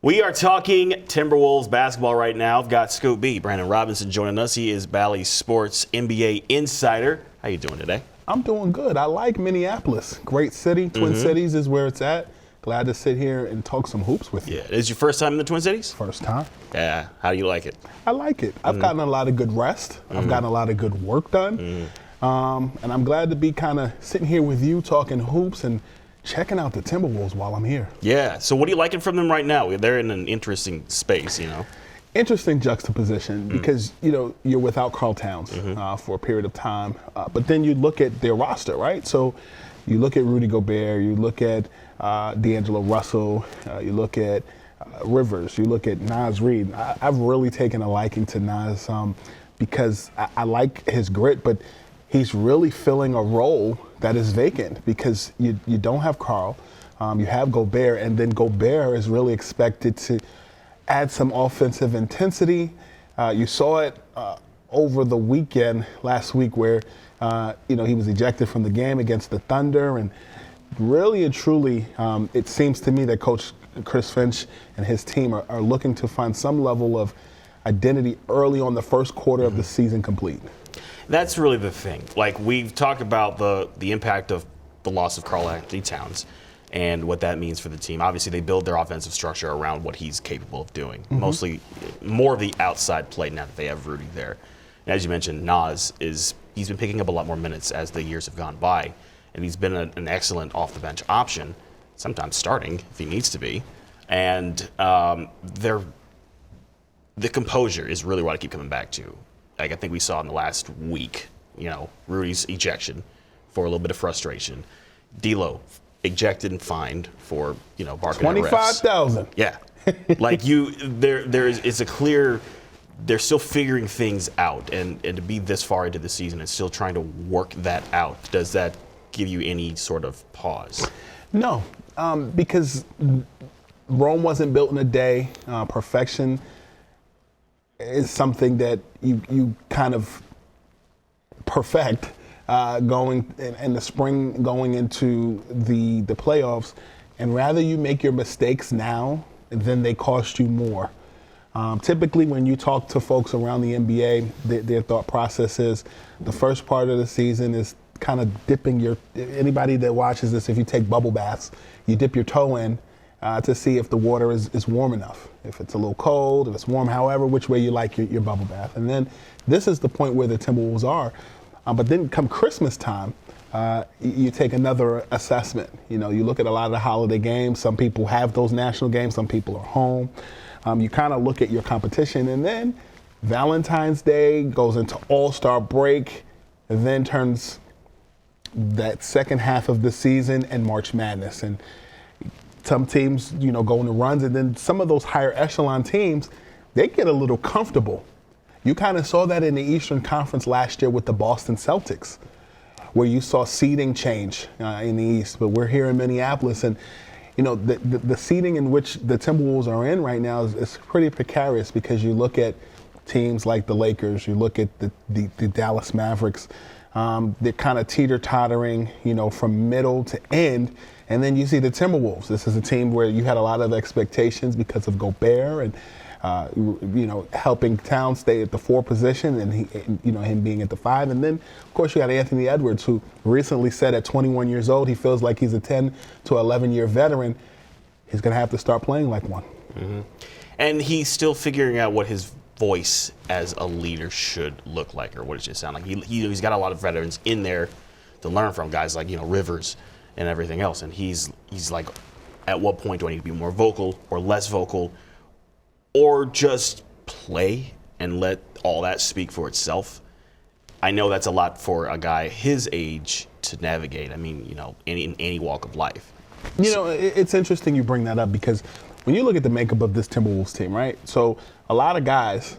We are talking Timberwolves basketball right now. I've got Scoop B, Brandon Robinson, joining us. He is Bally Sports NBA insider. How you doing today? I'm doing good. I like Minneapolis. Great city. Twin Cities is where it's at. Glad to sit here and talk some hoops with you. Yeah. Is your first time in the Twin Cities? First time. Yeah. How do you like it? I like it. I've gotten a lot of good rest. I've gotten a lot of good work done. And I'm glad to be kind of sitting here with you talking hoops and checking out the Timberwolves while I'm here. Yeah. So what are you liking from them right now? They're in an interesting space, you know. Interesting juxtaposition because, you're without Karl Towns for a period of time. But then you look at their roster, right? So you look at Rudy Gobert, you look at D'Angelo Russell, you look at Rivers, you look at Naz Reid. I've really taken a liking to Naz because I like his grit, but he's really filling a role that is vacant because you don't have Karl, you have Gobert, and then Gobert is really expected to add some offensive intensity. You saw it over the weekend last week where he was ejected from the game against the Thunder, and really and truly, it seems to me that Coach Chris Finch and his team are looking to find some level of identity early on the first quarter of the season complete. That's really the thing. Like, we've talked about the impact of the loss of Karl Anthony Towns and what that means for the team. Obviously, they build their offensive structure around what he's capable of doing. Mostly more of the outside play now that they have Rudy there. And as you mentioned, Naz he's been picking up a lot more minutes as the years have gone by, and he's been an excellent off-the-bench option, sometimes starting if he needs to be. And the composure is really what I keep coming back to. Like, I think we saw in the last week, Rudy's ejection for a little bit of frustration. D'Lo ejected and fined for, barking at refs. 25,000. Yeah. Like, it's a clear, they're still figuring things out, and to be this far into the season and still trying to work that out, does that give you any sort of pause? No, because Rome wasn't built in a day. Perfection is something that you kind of perfect going in the spring, going into the playoffs, and rather you make your mistakes now than they cost you more. Typically, when you talk to folks around the NBA, their thought process is the first part of the season is kind of dipping anybody that watches this, if you take bubble baths, you dip your toe in to see if the water is warm enough. If it's a little cold, if it's warm, however, which way you like your bubble bath. And then this is the point where the Timberwolves are. But then come Christmas time, you take another assessment. You look at a lot of the holiday games. Some people have those national games. Some people are home. You kind of look at your competition. And then Valentine's Day goes into All-Star break, and then turns that second half of the season and March Madness. And some teams, go into runs, and then some of those higher echelon teams, they get a little comfortable. You kind of saw that in the Eastern Conference last year with the Boston Celtics, where you saw seeding change in the East. But we're here in Minneapolis, and the seeding in which the Timberwolves are in right now is pretty precarious, because you look at teams like the Lakers, you look at the Dallas Mavericks, they're kind of teeter-tottering, from middle to end. And then you see the Timberwolves. This is a team where you had a lot of expectations because of Gobert and, helping Towns stay at the 4 position, and him being at the 5. And then, of course, you got Anthony Edwards, who recently said at 21 years old, he feels like he's a 10 to 11-year veteran. He's going to have to start playing like one. And he's still figuring out what his voice as a leader should look like, or what it should sound like. He's got a lot of veterans in there to learn from, guys like Rivers and everything else, and he's like, at what point do I need to be more vocal or less vocal, or just play and let all that speak for itself? I know that's a lot for a guy his age to navigate. I mean, in any walk of life. It's interesting you bring that up, because when you look at the makeup of this Timberwolves team, right? So a lot of guys,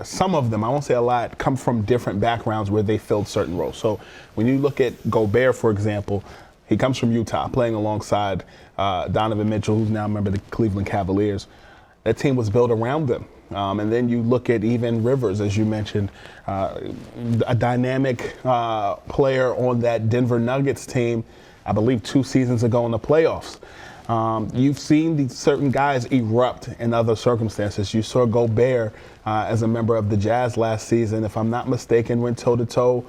some of them, I won't say a lot, come from different backgrounds where they filled certain roles. So when you look at Gobert, for example, he comes from Utah, playing alongside Donovan Mitchell, who's now a member of the Cleveland Cavaliers. That team was built around them. And then you look at even Rivers, as you mentioned, a dynamic player on that Denver Nuggets team, I believe 2 seasons ago in the playoffs. You've seen these certain guys erupt in other circumstances. You saw Gobert as a member of the Jazz last season, if I'm not mistaken, went toe-to-toe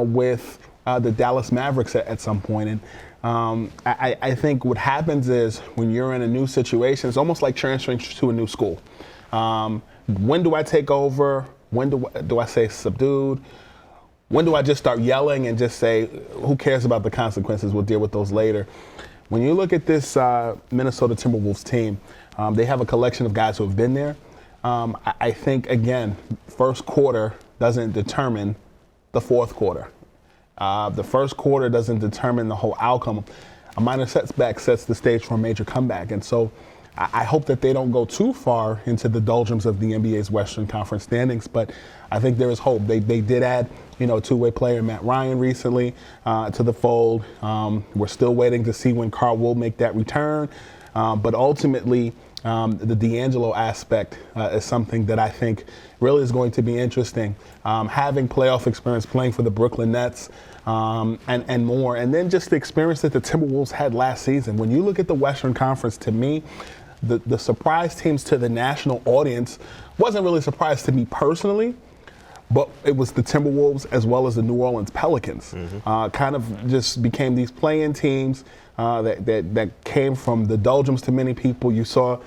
with the Dallas Mavericks at some point. And I think what happens is when you're in a new situation, it's almost like transferring to a new school. When do I take over? When do I say subdued? When do I just start yelling and just say, who cares about the consequences? We'll deal with those later. When you look at this Minnesota Timberwolves team, they have a collection of guys who have been there. I think, again, first quarter doesn't determine the fourth quarter. The first quarter doesn't determine the whole outcome. A minor setback sets the stage for a major comeback. And so I hope that they don't go too far into the doldrums of the NBA's Western Conference standings, but I think there is hope. They did add, a two-way player, Matt Ryan, recently to the fold. We're still waiting to see when Carl will make that return. But ultimately, the D'Angelo aspect is something that I think really is going to be interesting. Having playoff experience playing for the Brooklyn Nets and more. And then just the experience that the Timberwolves had last season. When you look at the Western Conference, to me, the surprise teams to the national audience wasn't really a surprise to me personally, but it was the Timberwolves as well as the New Orleans Pelicans. Kind of just became these play-in teams that came from the doldrums to many people. You saw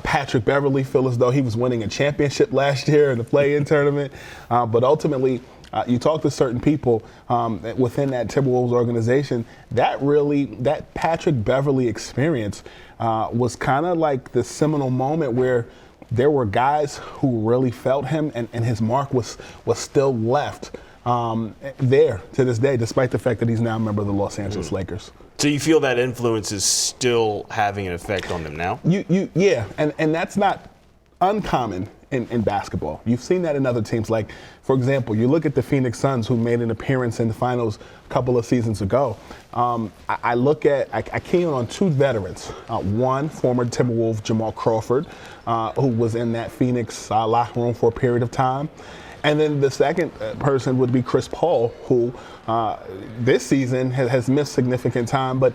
Patrick Beverley feel as though he was winning a championship last year in the play-in tournament, but ultimately, you talk to certain people within that Timberwolves organization, that Patrick Beverley experience was kind of like the seminal moment where there were guys who really felt him, and his mark was still left there to this day, despite the fact that he's now a member of the Los Angeles Lakers. So you feel that influence is still having an effect on them now? Yeah, and that's not uncommon in basketball. You've seen that in other teams. Like, for example, you look at the Phoenix Suns, who made an appearance in the finals a couple of seasons ago. I key on two veterans. One, former Timberwolf Jamal Crawford, who was in that Phoenix locker room for a period of time. And then the second person would be Chris Paul, who this season has missed significant time, but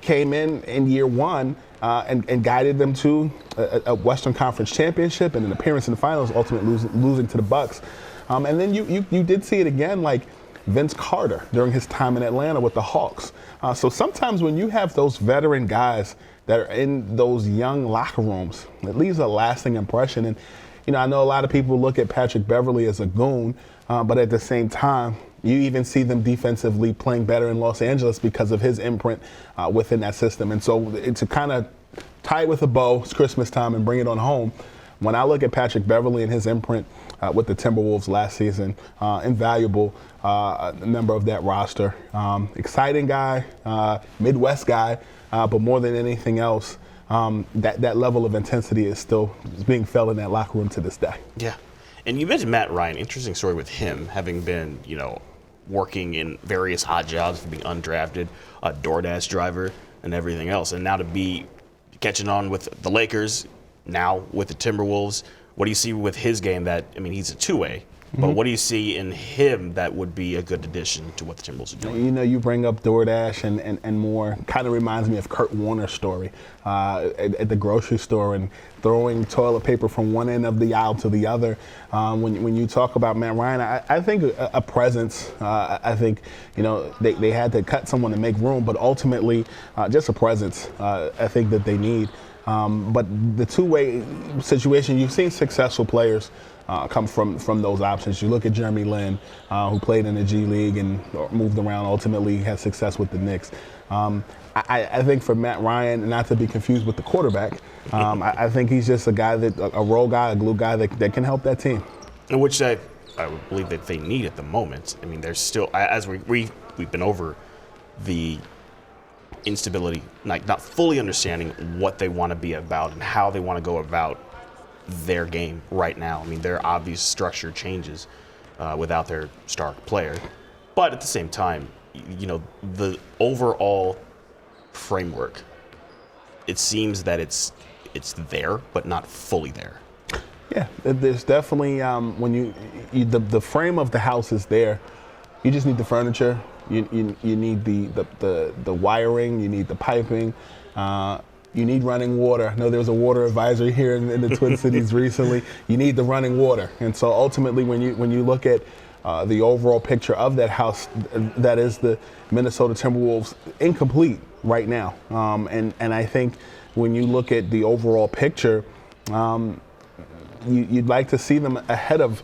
came in year one and guided them to a Western Conference championship and an appearance in the finals, ultimately losing to the Bucks. And then you did see it again, like Vince Carter during his time in Atlanta with the Hawks. So sometimes when you have those veteran guys that are in those young locker rooms, it leaves a lasting impression. And I know a lot of people look at Patrick Beverley as a goon, but at the same time, you even see them defensively playing better in Los Angeles because of his imprint within that system. And so to kind of tie it with a bow, it's Christmas time, and bring it on home. When I look at Patrick Beverley and his imprint with the Timberwolves last season, invaluable member of that roster. Exciting guy, Midwest guy, but more than anything else, that level of intensity is still being felt in that locker room to this day. Yeah. And you mentioned Matt Ryan. Interesting story with him, having been, working in various odd jobs, being undrafted, a DoorDash driver, and everything else. And now to be catching on with the Lakers, now with the Timberwolves. What do you see with his game he's a two-way, but what do you see in him that would be a good addition to what the Timberwolves are doing? You bring up DoorDash and more. Kind of reminds me of Kurt Warner's story at the grocery store and throwing toilet paper from one end of the aisle to the other. When you talk about Matt Ryan, I think a presence. I think they had to cut someone to make room, but ultimately just a presence. I think that they need. But the two-way situation, you've seen successful players come from those options. You look at Jeremy Lin, who played in the G League and moved around, ultimately had success with the Knicks. I think for Matt Ryan, not to be confused with the quarterback, I think he's just a guy a role guy, a glue guy that can help that team. Which I would believe that they need at the moment. There's still, as we've been over the instability, like not fully understanding what they want to be about and how they want to go about their game right now. There are obvious structure changes without their star player, but at the same time, the overall framework, it seems that it's there, but not fully there. Yeah, there's definitely when the frame of the house is there. You just need the furniture. You need the wiring. You need the piping. You need running water. I know there was a water advisory here in the Twin Cities recently. You need the running water. And so ultimately, when you look at the overall picture of that house, that is the Minnesota Timberwolves, incomplete right now. And I think when you look at the overall picture, you'd like to see them ahead of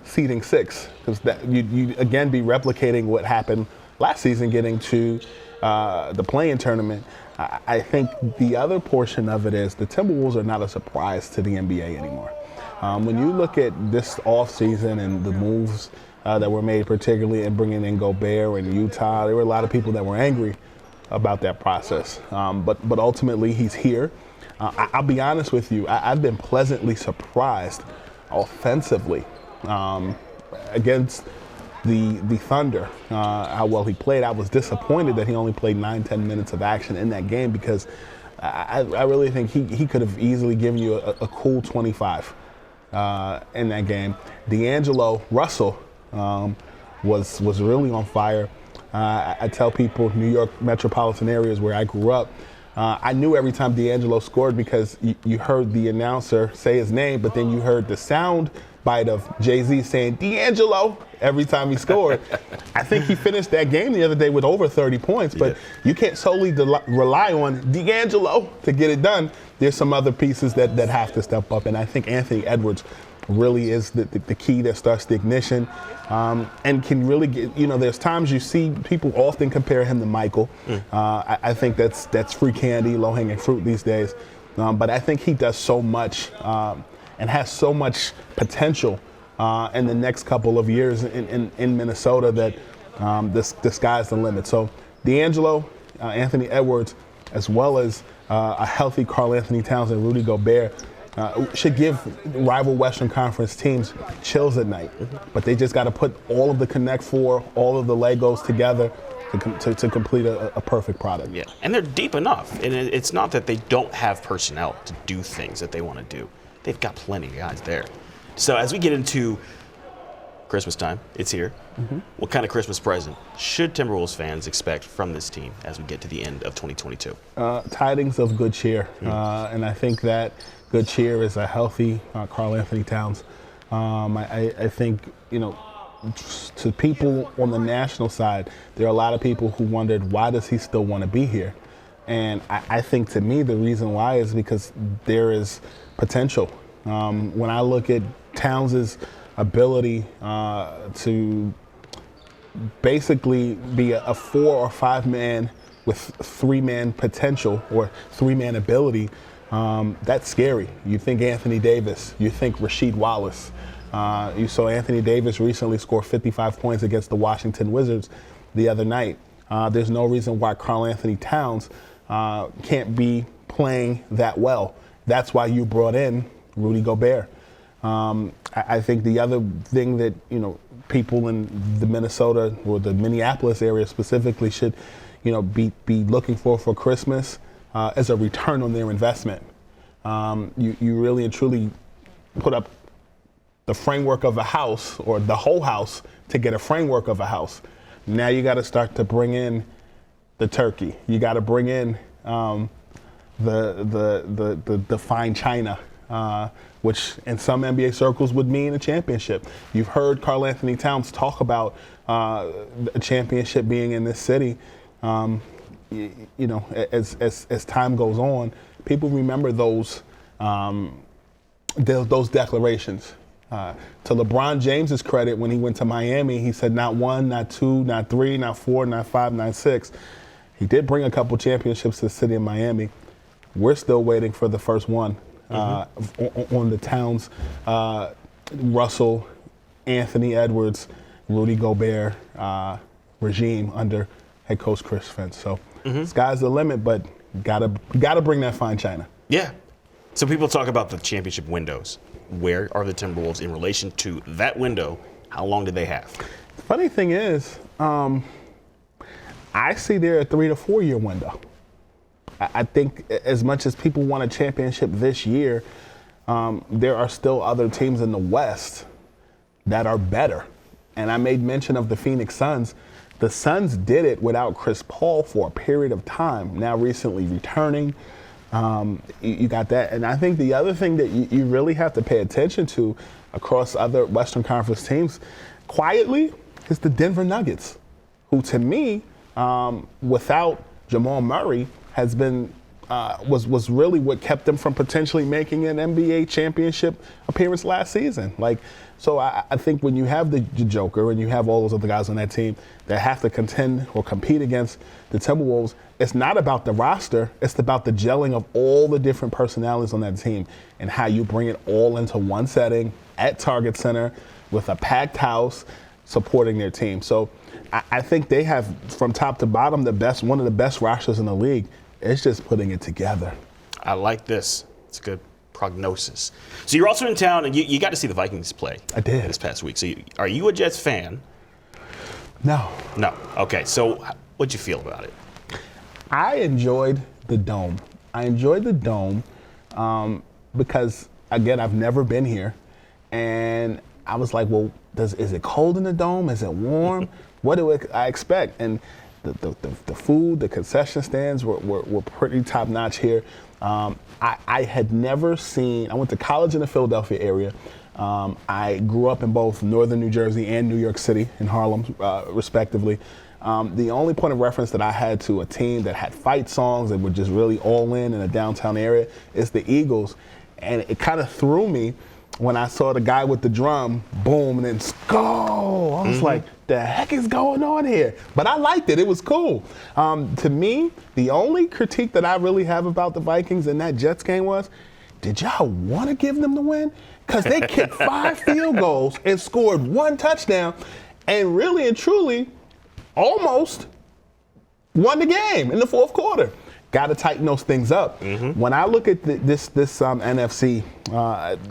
seeding 6, because that you'd again be replicating what happened last season, getting to the play-in tournament. I think the other portion of it is the Timberwolves are not a surprise to the NBA anymore. When you look at this offseason and the moves that were made, particularly in bringing in Gobert and Utah, there were a lot of people that were angry about that process. But ultimately, he's here. I'll be honest with you, I've been pleasantly surprised offensively against the Thunder, how well he played. I was disappointed that he only played 9-10 minutes of action in that game, because I really think he could have easily given you a cool 25 in that game. D'Angelo Russell was really on fire. I tell people New York metropolitan areas where I grew up, I knew every time D'Angelo scored, because you heard the announcer say his name, but then you heard the sound bite of Jay-Z saying D'Angelo every time he scored. I think he finished that game the other day with over 30 points, but you can't solely rely on D'Angelo to get it done. There's some other pieces that have to step up, and I think Anthony Edwards really is the key that starts the ignition, and can really get, there's times you see people often compare him to Michael. I think that's free candy, low-hanging fruit these days. But I think he does so much and has so much potential in the next couple of years in Minnesota that the sky's the limit. So D'Angelo, Anthony Edwards, as well as a healthy Karl Anthony Towns and Rudy Gobert, should give rival Western Conference teams chills at night. But they just got to put all of the Connect Four, all of the Legos together to complete a perfect product. Yeah, and they're deep enough. And it's not that they don't have personnel to do things that they want to do. They've got plenty of guys there. So as we get into Christmas time, it's here. What kind of Christmas present should Timberwolves fans expect from this team as we get to the end of 2022? Tidings of good cheer. And I think that good cheer is a healthy Karl Anthony Towns. I think, to people on the national side, there are a lot of people who wondered, why does he still want to be here? And I think, to me, the reason why is because there is potential. When I look at Towns' ability to basically be a 4 or 5 man with 3-man potential or 3-man ability, that's scary. You think Anthony Davis, you think Rasheed Wallace. You saw Anthony Davis recently score 55 points against the Washington Wizards the other night. There's no reason why Karl Anthony Towns can't be playing that well. That's why you brought in Rudy Gobert. I think the other thing that, people in the Minnesota or the Minneapolis area specifically should, be looking for Christmas is a return on their investment. You really and truly put up the framework of a house, or the whole house, to get a framework of a house. Now you got to start to bring in the turkey. You got to bring in the fine china, which in some NBA circles would mean a championship. You've heard Karl Anthony Towns talk about a championship being in this city. As time goes on, people remember those declarations. To LeBron James's credit, when he went to Miami, he said not 1, not 2, not 3, not 4, not 5, not 6. He did bring a couple championships to the city of Miami. We're still waiting for the first one on the Towns, Russell, Anthony Edwards, Rudy Gobert regime under head coach Chris Finch. So sky's the limit, but gotta bring that fine china. Yeah. So people talk about the championship windows. Where are the Timberwolves in relation to that window? How long do they have? The funny thing is, I see they're a 3 to 4 year window. I think as much as people want a championship this year, there are still other teams in the West that are better And I made mention of the Phoenix Suns. The Suns did it without Chris Paul for a period of time. Now recently returning, you got that. And I think the other thing that you really have to pay attention to across other Western Conference teams, quietly, is the Denver Nuggets, who to me, without Jamal Murray, has been was really what kept them from potentially making an NBA championship appearance last season. So I think when you have the Joker and you have all those other guys on that team that have to contend or compete against the Timberwolves, it's not about the roster, it's about the gelling of all the different personalities on that team and how you bring it all into one setting at Target Center with a packed house supporting their team. So I think they have, from top to bottom, one of the best rosters in the league. It's just putting it together. I like this. It's a good prognosis. So you're also in town, and you got to see the Vikings play. I did. This past week. So are you a Jets fan? No. No. Okay. So what'd you feel about it? I enjoyed the Dome. Because, again, I've never been here. And I was like, well, is it cold in the Dome? Is it warm? What do I expect? And the food, the concession stands were pretty top notch here. I had never seen, I went to college in the Philadelphia area. I grew up in both northern New Jersey and New York City in Harlem, respectively. The only point of reference that I had to a team that had fight songs and were just really all in a downtown area is the Eagles. And it kind of threw me when I saw the guy with the drum, boom, and then skull. I was like, the heck is going on here? But I liked it. It was cool. To me, the only critique that I really have about the Vikings in that Jets game was, did y'all want to give them the win? Because they kicked 5 field goals and scored 1 touchdown and really and truly almost won the game in the fourth quarter. Got to tighten those things up. When I look at this NFC,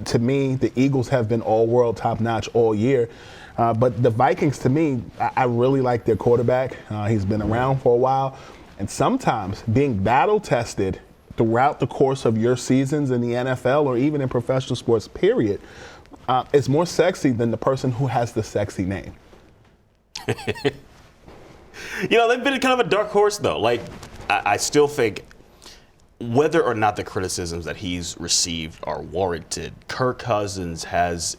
to me, the Eagles have been all-world, top-notch all year. But the Vikings, to me, I really like their quarterback. He's been around for a while. And sometimes being battle-tested throughout the course of your seasons in the NFL or even in professional sports, period, is more sexy than the person who has the sexy name. They've been kind of a dark horse, though. I still think whether or not the criticisms that he's received are warranted, Kirk Cousins has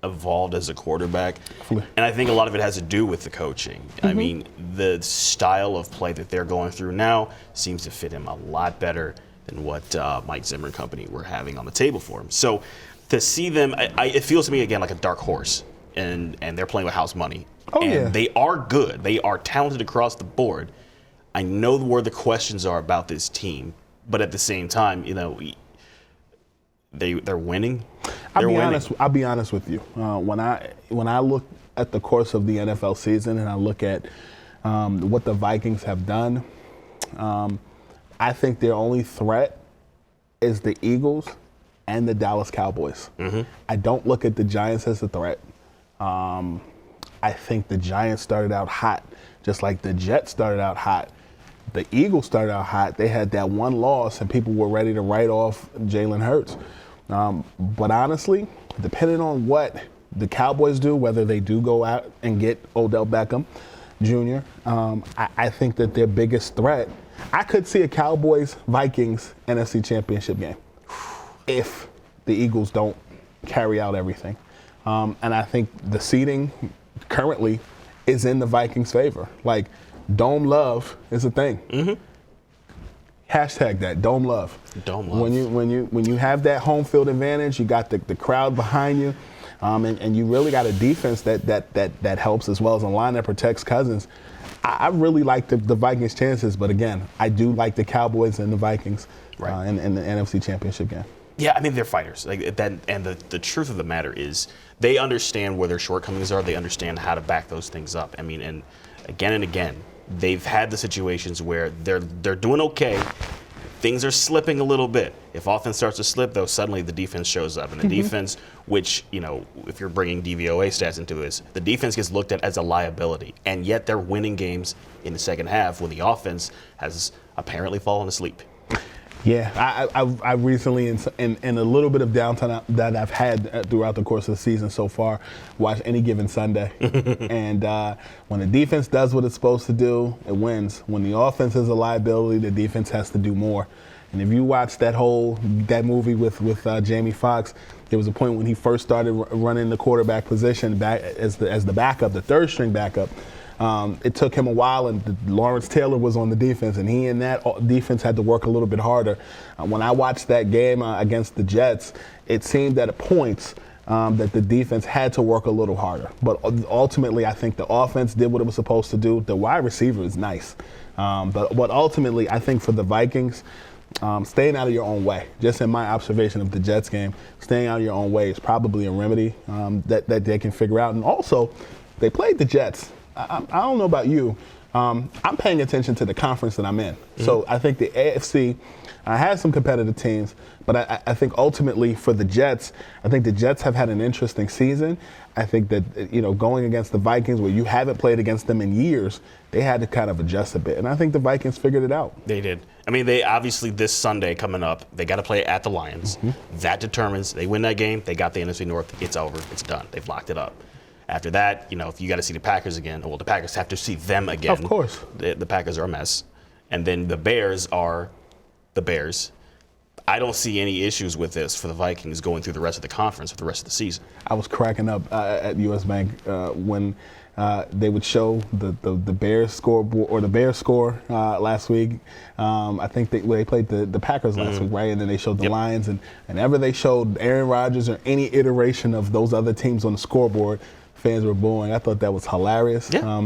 evolved as a quarterback. And I think a lot of it has to do with the coaching. I mean, the style of play that they're going through now seems to fit him a lot better than what Mike Zimmer and company were having on the table for him. So to see them, it feels to me, again, like a dark horse. And they're playing with house money. They are good. They are talented across the board. I know where the questions are about this team, but at the same time, they're winning. I'll be honest with you. When I look at the course of the NFL season and I look at what the Vikings have done, I think their only threat is the Eagles and the Dallas Cowboys. I don't look at the Giants as a threat. I think the Giants started out hot, just like the Jets started out hot. The Eagles started out hot. They had that one loss, and people were ready to write off Jalen Hurts. But honestly, depending on what the Cowboys do, whether they do go out and get Odell Beckham Jr., I think that their biggest threat, I could see a Cowboys-Vikings NFC Championship game if the Eagles don't carry out everything. And I think the seeding currently is in the Vikings' favor. Dome love is a thing. Hashtag that, Dome love. Dome love. When you have that home field advantage, you got the crowd behind you, and you really got a defense that helps, as well as a line that protects Cousins. I really like the Vikings' chances, but again, I do like the Cowboys and the Vikings in the NFC Championship game. Yeah, I mean, they're fighters. And the truth of the matter is they understand where their shortcomings are. They understand how to back those things up. I mean, and again, they've had the situations where they're doing okay. Things are slipping a little bit. If offense starts to slip, though, suddenly the defense shows up. And the defense, which, if you're bringing DVOA stats into this, the defense gets looked at as a liability. And yet they're winning games in the second half when the offense has apparently fallen asleep. Yeah, I recently, in a little bit of downtime that I've had throughout the course of the season so far, watched Any Given Sunday. And when the defense does what it's supposed to do, it wins. When the offense is a liability, the defense has to do more. And if you watch that movie with Jamie Foxx, there was a point when he first started running the quarterback position back as the backup, the third string backup. It took him a while, and Lawrence Taylor was on the defense, and he and that defense had to work a little bit harder. When I watched that game against the Jets, it seemed at points that the defense had to work a little harder. But ultimately, I think the offense did what it was supposed to do. The wide receiver is nice. But ultimately, I think for the Vikings, staying out of your own way, just in my observation of the Jets game, staying out of your own way is probably a remedy that they can figure out. And also, they played the Jets. I don't know about you. I'm paying attention to the conference that I'm in. Mm-hmm. So I think the AFC has some competitive teams, but I think ultimately for the Jets, I think the Jets have had an interesting season. I think that, going against the Vikings, where you haven't played against them in years, they had to kind of adjust a bit. And I think the Vikings figured it out. They did. I mean, they obviously this Sunday coming up, they got to play at the Lions. Mm-hmm. That determines, they win that game, they got the NFC North, it's over, it's done. They've locked it up. After that, if you got to see the Packers again, well, the Packers have to see them again. Of course. The Packers are a mess. And then the Bears are the Bears. I don't see any issues with this for the Vikings going through the rest of the conference for the rest of the season. I was cracking up at US Bank when they would show the Bears scoreboard or the Bears score last week. I think they played the Packers last week, right? And then they showed the Lions, and whenever they showed Aaron Rodgers or any iteration of those other teams on the scoreboard, fans were booing. I thought that was hilarious. Yeah.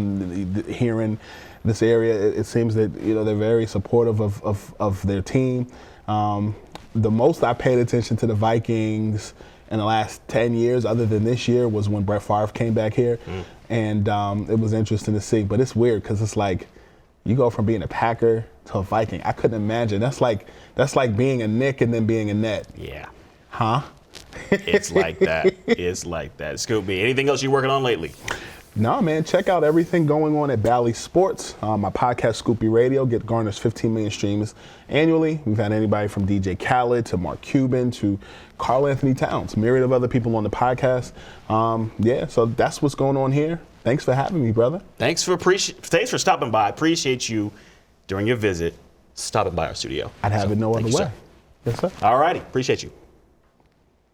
Here in this area, it seems that they're very supportive of their team. The most I paid attention to the Vikings in the last 10 years, other than this year, was when Brett Favre came back here. And it was interesting to see. But it's weird because it's like you go from being a Packer to a Viking. I couldn't imagine. That's like being a Nick and then being a Net. Yeah. Huh? It's like that. It's like that. Scoop me. Anything else you're working on lately? No, man. Check out everything going on at Bally Sports. My podcast, Scoopy Radio, garners 15 million streams annually. We've had anybody from DJ Khaled to Mark Cuban to Karl Anthony Towns, myriad of other people on the podcast. So that's what's going on here. Thanks for having me, brother. Thanks for stopping by. I appreciate you during your visit stopping by our studio. I'd have it no other way. Sir. Yes, sir. All righty. Appreciate you.